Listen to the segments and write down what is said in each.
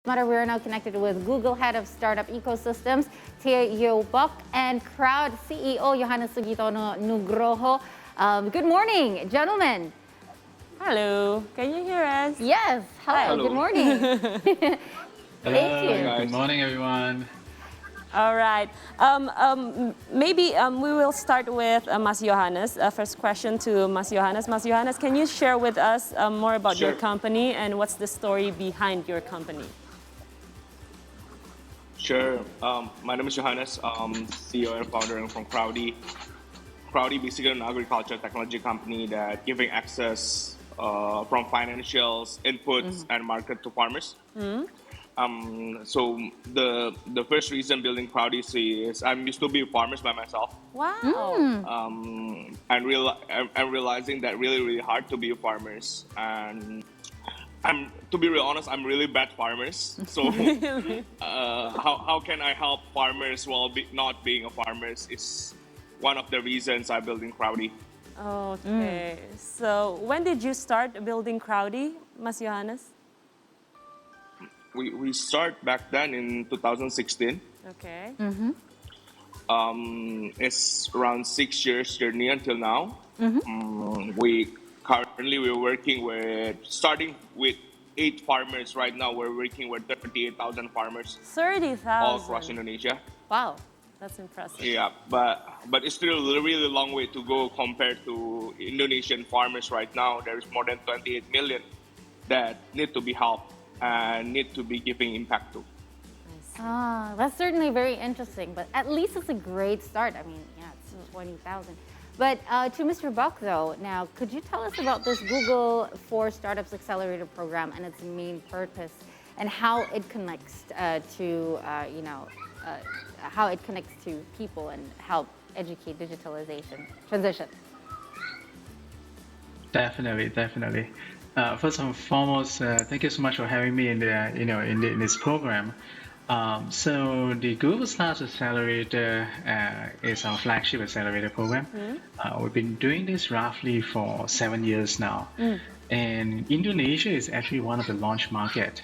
Sementara, we are now connected with Google Head of Startup Ecosystems, Thye Yeow Bok, and Crowde CEO Yohanes Sugihtononugroho. Good morning, gentlemen. Hello, can you hear us? Yes, hello. Good morning. Thank you. Good morning, everyone. All right. Maybe we will start with Mas Yohanes. First question to Mas Yohanes. Mas Yohanes, can you share with us more about your company and what's the story behind your company? Sure. My name is Yohanes. CEO and founder from Crowde. Crowde basically an agriculture technology company that giving access from financials, inputs, and market to farmers. So the first reason building Crowde is I'm used to be farmers by myself. Wow. I'm realizing that really hard to be farmers, and to be real honest, I'm really bad farmers. So how can I help farmers while not being a farmers is one of the reasons I'm building Crowde. Okay. So when did you start building Crowde, Mas Yohanes? We start back then in 2016. Okay. It's around 6 years journey until now. We're working with starting with 8 farmers right now. We're working with 38,000 farmers. 30,000 all across Indonesia. Wow, that's impressive. Yeah, but it's still a really long way to go compared to Indonesian farmers right now. There's more than 28 million that need to be helped and need to be giving impact to. That's certainly very interesting, but at least it's a great start. I mean, yeah, it's 20,000. But to Mr. Bok, though, now, could you tell us about this Google for Startups Accelerator program and its main purpose and how it connects how it connects to people and help educate digitalization transition? Definitely. First and foremost, thank you so much for having me in this program. So the Google Startups Accelerator is our flagship accelerator program. We've been doing this roughly for 7 years now. And Indonesia is actually one of the launch market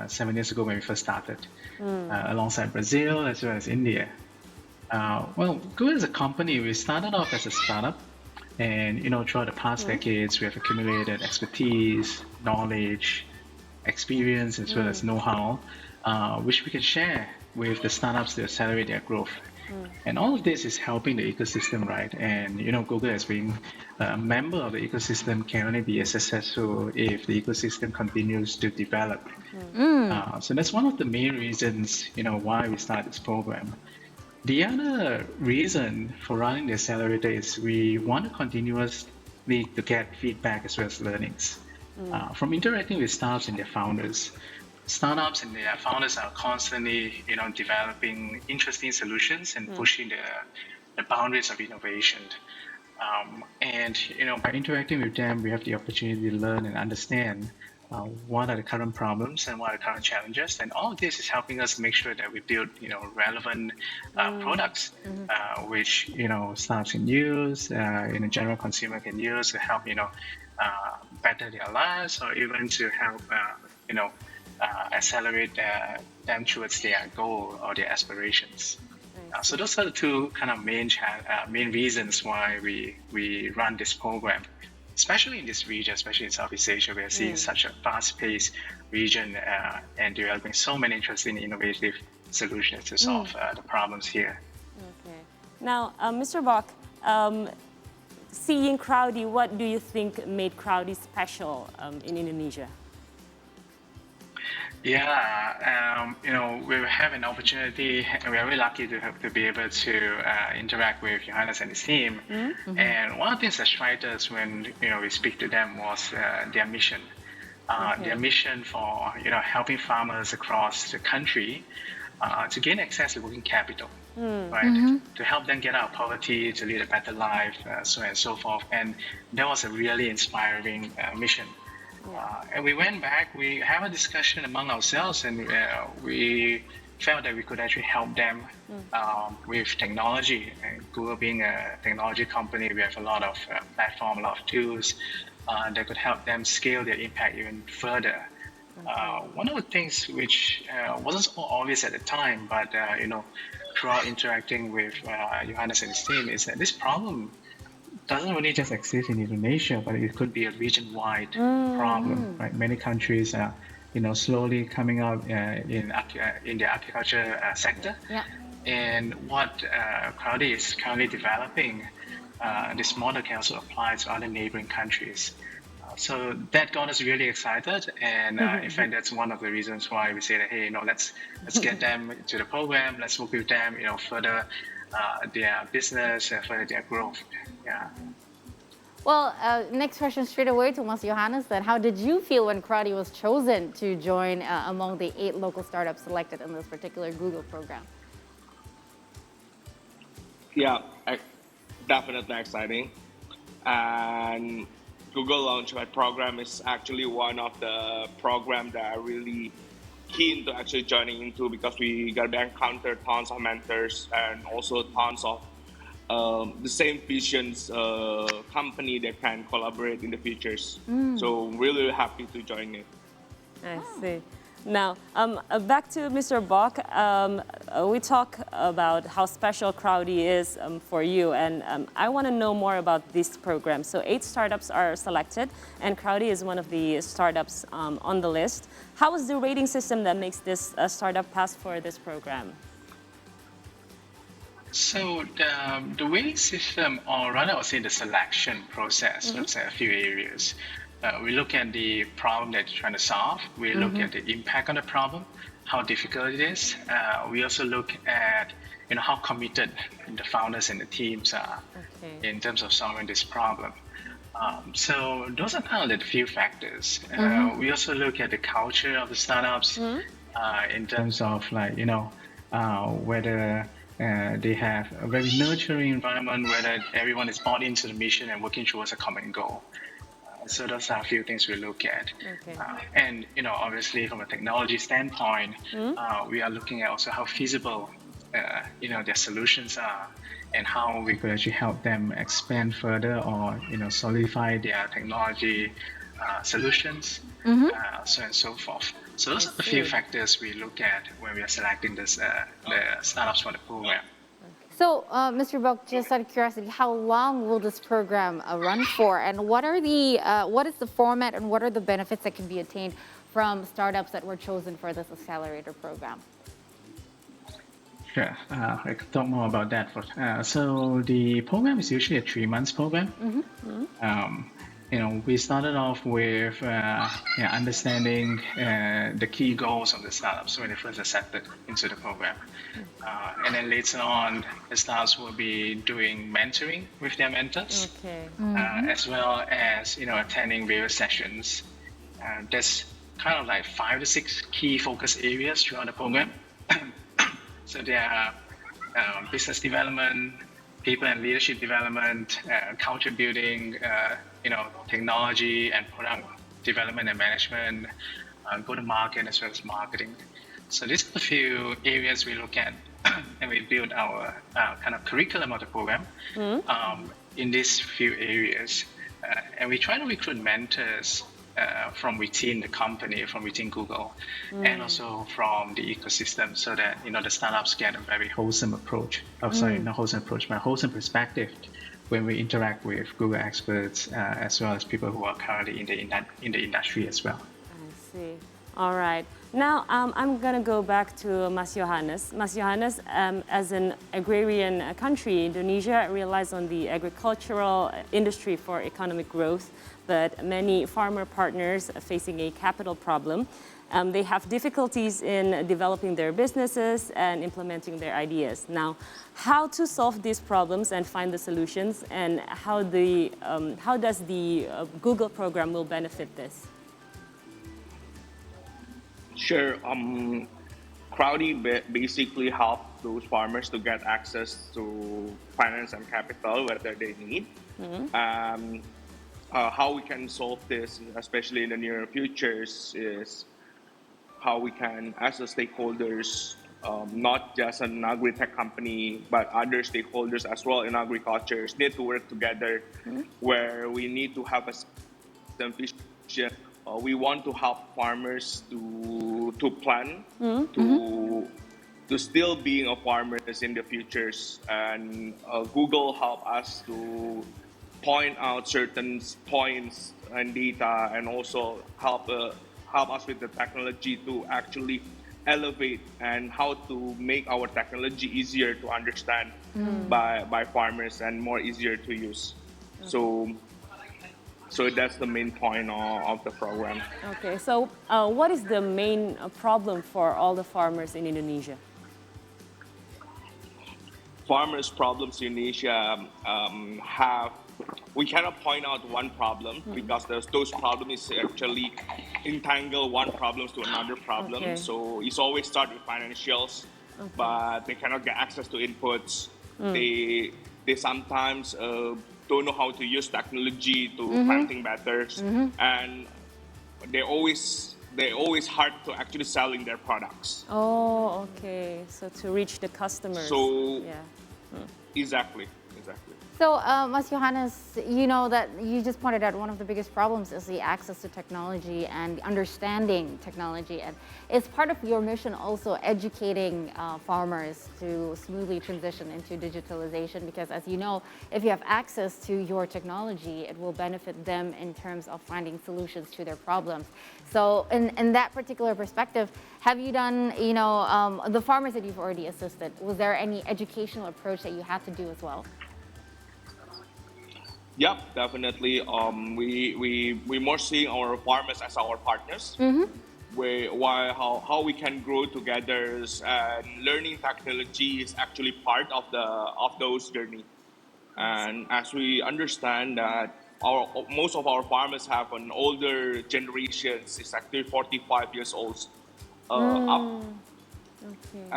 7 years ago when we first started, alongside Brazil as well as India. Google as a company, we started off as a startup. And throughout the past decades, we have accumulated expertise, knowledge, experience, as well as know-how, which we can share with the startups to accelerate their growth. And all of this is helping the ecosystem, right? And Google as being a member of the ecosystem can only be as successful if the ecosystem continues to develop. So that's one of the main reasons, why we started this program. The other reason for running the accelerator is we want to continuously to get feedback as well as learnings from interacting with startups and their founders. Startups and their founders are constantly, developing interesting solutions and pushing the boundaries of innovation. By interacting with them, we have the opportunity to learn and understand what are the current problems and what are the current challenges, and all of this is helping us make sure that we build, relevant products, which startups can use, general consumer can use to help, better their lives, or even to help, accelerate them towards their goal or their aspirations. So those are the two kind of main reasons why we run this program. Especially in this region, especially in Southeast Asia, we are seeing such a fast-paced region and developing so many interesting, innovative solutions to solve the problems here. Okay. Now, Mr. Bok, seeing Crowde, what do you think made Crowde special in Indonesia? Yeah, we have an opportunity, and we are very lucky to be able to interact with Yohanes and his team. And one of the things that struck us when we speak to them was their mission. Their mission for helping farmers across the country to gain access to working capital, right? To help them get out of poverty, to lead a better life, so on and so forth. And that was a really inspiring mission. And we went back, we have a discussion among ourselves, and we felt that we could actually help them with technology. And Google being a technology company, we have a lot of platform, a lot of tools that could help them scale their impact even further. One of the things which wasn't so obvious at the time, but throughout interacting with Johannes and his team, is that this problem doesn't really just exist in Indonesia, but it could be a region-wide problem. Right? Many countries are, slowly coming out in the agriculture sector. Yeah. And what Crowde is currently developing, this model can also apply to other neighboring countries. So that got us really excited, and in fact, that's one of the reasons why we say that, hey, let's get them to the program. Let's work with them, further their business, further their growth. Yeah. Well, next question straight away to Mas Johannes then. How did you feel when Crowde was chosen to join among the 8 local startups selected in this particular Google program? Yeah, definitely exciting. And Google Launchpad program is actually one of the programs that are really keen to actually joining into, because we got to encounter tons of mentors and also tons of the same visions company that can collaborate in the futures. So really happy to join it. I see. Now, back to Mr. Bok. We talk about how special Crowde is for you, and I want to know more about this program. So 8 startups are selected, and Crowde is one of the startups on the list. How is the rating system that makes this startup pass for this program? So the rating system, or rather I would say the selection process, looks at a few areas. We look at the problem that you're trying to solve. We look at the impact on the problem, how difficult it is. We also look at how committed the founders and the teams are in terms of solving this problem. So those are kind of the few factors. We also look at the culture of the startups in terms of whether they have a very nurturing environment, whether everyone is bought into the mission and working towards a common goal. So those are a few things we look at. And obviously from a technology standpoint, we are looking at also how feasible their solutions are, and how we could actually help them expand further or solidify their technology solutions, so on and so forth. So those are the few factors we look at when we are selecting the startups for the program. So, Mr. Bok, just out of curiosity, how long will this program run for, and what is the format, and what are the benefits that can be attained from startups that were chosen for this accelerator program? Sure, I could talk more about that. So the program is usually a 3-month program. We started off with understanding the key goals of the startups when they first accepted into the program. And then later on, the startups will be doing mentoring with their mentors, as well as attending various sessions. There's kind of like 5 to 6 key focus areas throughout the program. So there are business development, people and leadership development, culture building, technology and product development and management, go-to-market as well as marketing. So these are the few areas we look at, and we build our kind of curriculum of the program in these few areas. And we try to recruit mentors from within the company, from within Google, and also from the ecosystem, so that the startups get a very wholesome approach. Not wholesome approach, but wholesome perspective when we interact with Google experts, as well as people who are currently in the industry as well. I see. All right. Now I'm going to go back to Mas Johannes. Mas Johannes, as an agrarian country, Indonesia relies on the agricultural industry for economic growth, but many farmer partners are facing a capital problem. They have difficulties in developing their businesses and implementing their ideas. Now, how to solve these problems and find the solutions, and how does the Google program will benefit this? Sure. Crowde basically help those farmers to get access to finance and capital, whether they need. How we can solve this, especially in the near future, is how we can, as the stakeholders, not just an agri-tech company, but other stakeholders as well in agriculture, need to work together, where we need to have a vision we want to help farmers to plan to still being a farmers in the futures, and Google help us to point out certain points and data, and also help us with the technology to actually elevate and how to make our technology easier to understand by farmers and more easier to use. So that's the main point of the program. Okay, so what is the main problem for all the farmers in Indonesia? Farmers' problems in Indonesia we cannot point out one problem because those problems is actually entangle one problem to another problem. Okay. So it's always start with financials, but they cannot get access to inputs. They sometimes don't know how to use technology to planting better, and they always hard to actually selling their products. Oh, okay. So to reach the customers. So yeah. exactly. So, Mas Yohanes, you know that you just pointed out one of the biggest problems is the access to technology and understanding technology. And it's part of your mission also educating farmers to smoothly transition into digitalization, because as you know, if you have access to your technology, it will benefit them in terms of finding solutions to their problems. So in that particular perspective, have you done, the farmers that you've already assisted, was there any educational approach that you had to do as well? Yep, definitely. We more seeing our farmers as our partners. How we can grow together, and learning technology is actually part of those journey. And as we understand that most of our farmers have an older generations, it's actually 45 years old up,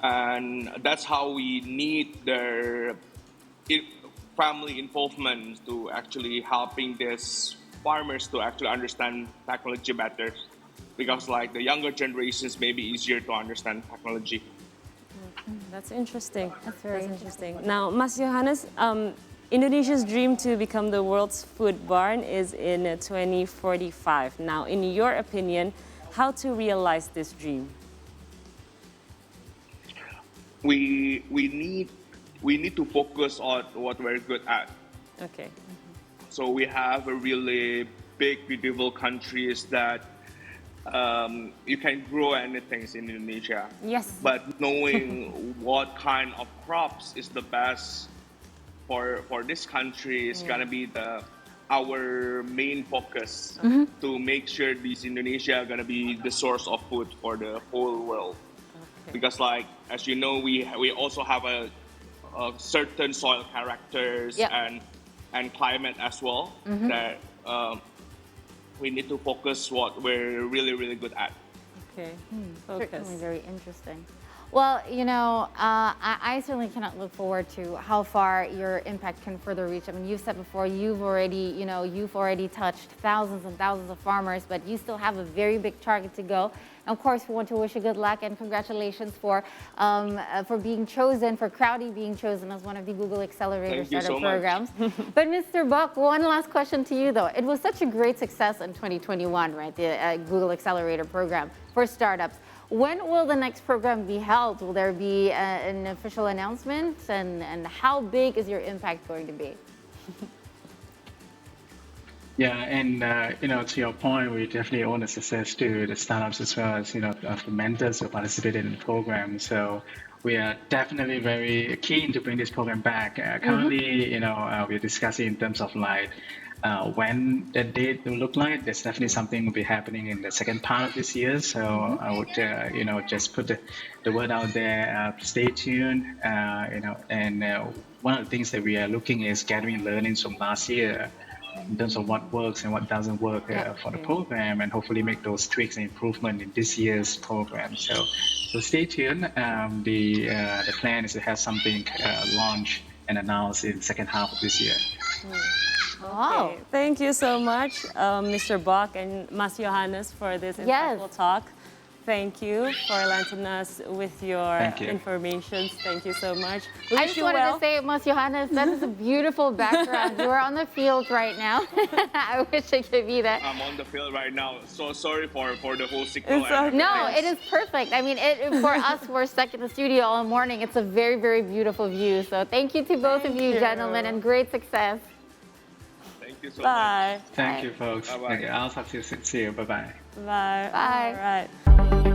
and that's how we need their family involvement to actually helping these farmers to actually understand technology better, because like the younger generations may be easier to understand technology. That's interesting. That's very interesting. Now, Mas Yohanes, Indonesia's dream to become the world's food barn is in 2045. Now, in your opinion, how to realize this dream? We need to focus on what we're good at. Okay. So we have a really big, beautiful countries that you can grow anything in Indonesia. Yes. But knowing what kind of crops is the best for this country is gonna be our main focus to make sure this Indonesia are gonna be the source of food for the whole world. Okay. Because like as you know, we also have a certain soil characters and climate as well that we need to focus what we're really, really good at. Okay. Focus. Certainly very interesting. Well, I certainly cannot look forward to how far your impact can further reach. I mean, you've said before, you've already touched thousands and thousands of farmers, but you still have a very big target to go. And of course, we want to wish you good luck and congratulations for being chosen, for Crowde being chosen as one of the Google Accelerator Startup programs. But Mr. Bok, one last question to you though. It was such a great success in 2021, right? The Google Accelerator program for startups. When will the next program be held? Will there be an official announcement? And how big is your impact going to be? Yeah, and to your point, we definitely owe the success to the startups as well as of the mentors who participated in the program. So we are definitely very keen to bring this program back. Currently, we're discussing in terms of when the date will look like. There's definitely something will be happening in the second part of this year. So I would just put the word out there. Stay tuned. And one of the things that we are looking is gathering learnings from last year, in terms of what works and what doesn't work for the program, and hopefully make those tweaks and improvement in this year's program. So stay tuned. The plan is to have something launched and announced in the second half of this year. Wow. Okay. Thank you so much, Mr. Bok and Mas Yohanes, for this insightful talk. thank you for lending us with your Thank you. information. Thank you so much. We I wish just you wanted well. to say, Mas Yohanes, that is a beautiful background. You are on the field right now. I wish I could be that. I'm on the field right now. So sorry for the whole signal. It's okay. No, it is perfect. I mean, for us, we're stuck in the studio all morning. It's a very, very beautiful view. So thank you to both of Thank you, you. gentlemen, and great success. Thank you so much. Bye. Thank you, folks. Bye-bye. Okay, I'll talk to you. See you. Bye bye. Bye. Bye. All right.